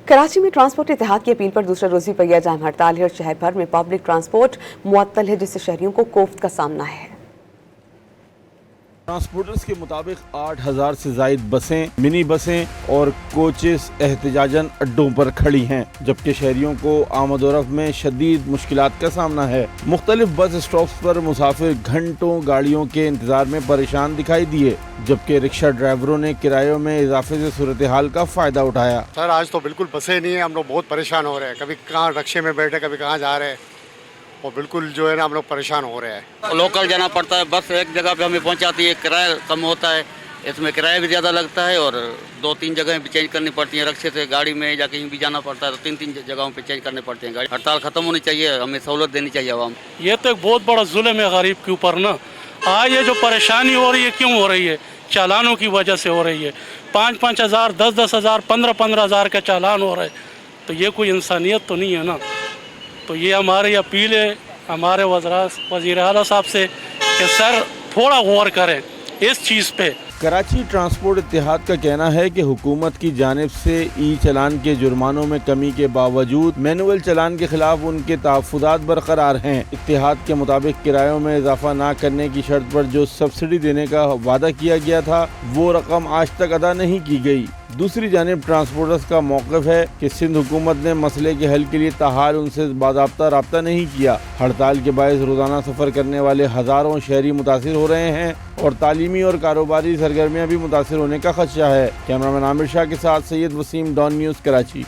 कराची में ट्रांसपोर्ट इत्तेहाद की अपील पर दूसरे रोज़ भी पहिया जाम हड़ताल है और शहर भर में पब्लिक ट्रांसपोर्ट मुअत्तल है, जिससे शहरियों को कोफ्त का सामना है। ट्रांसपोर्टर्स के मुताबिक 8,000 से ज़ायद बसें, मिनी बसें और कोचेस एहतजाजन अड्डों पर खड़ी हैं, जबकि शहरियों को आमद-ओ-रफ़्त में शदीद मुश्किलात का सामना है। मुख्तलिफ बस स्टॉप्स पर मुसाफिर घंटों गाड़ियों के इंतजार में परेशान दिखाई दिए, जबकि रिक्शा ड्राइवरों ने किरायों में इजाफे से सूरत हाल का फ़ायदा उठाया। सर आज तो बिल्कुल बसें नहीं है, हम लोग बहुत परेशान हो रहे हैं, कभी कहाँ रिक्शे में बैठे कभी कहाँ जा रहे हैं और बिल्कुल जो है ना हम लोग परेशान हो रहे हैं। लोकल जाना पड़ता है, बस एक जगह पे हमें पहुंचाती है, किराया कम होता है, इसमें किराया भी ज़्यादा लगता है और 2-3 जगहें भी चेंज करनी पड़ती हैं। रिक्शे से गाड़ी में या कहीं भी जाना पड़ता है तो 3-3 जगहों पे चेंज करने पड़ते हैं गाड़ी। हड़ताल ख़त्म होनी चाहिए, हमें सहूलत देनी चाहिए आवाम। ये तो एक बहुत बड़ा जुल्म है गरीब के ऊपर ना। आज ये जो परेशानी हो रही है क्यों हो रही है? चालानों की वजह से हो रही है। 5-5 हज़ार, 10-10 हज़ार, 15-15 हज़ार का चालान हो रहा है, तो ये कोई इंसानियत तो नहीं है ना। तो ये हमारी अपील है हमारे वज़ीर आला साहब से कि सर थोड़ा गौर करें इस चीज़ पे। कराची ट्रांसपोर्ट इत्तेहाद का कहना है कि हुकूमत की जानिब से ई चलान के जुर्मानों में कमी के बावजूद मैनुअल चलान के खिलाफ उनके तहफ़्फ़ुज़ात बरकरार हैं। इत्तेहाद के मुताबिक किरायों में इजाफा ना करने की शर्त पर जो सब्सिडी देने का वादा किया गया था वो रकम आज तक अदा नहीं की गई। दूसरी जानिब ट्रांसपोर्टर्स का मौक़िफ़ है कि सिंध हुकूमत ने मसले के हल के लिए ताहाल उनसे बाज़ाब्ता राब्ता नहीं किया। हड़ताल के बायस रोज़ाना सफ़र करने वाले हज़ारों शहरी मुतासिर हो रहे हैं और तालीमी और कारोबारी सरगर्मियाँ भी मुतासिर होने का खदशा है। कैमरामैन आमिर शाह के साथ सैयद वसीम, डॉन न्यूज़, कराची।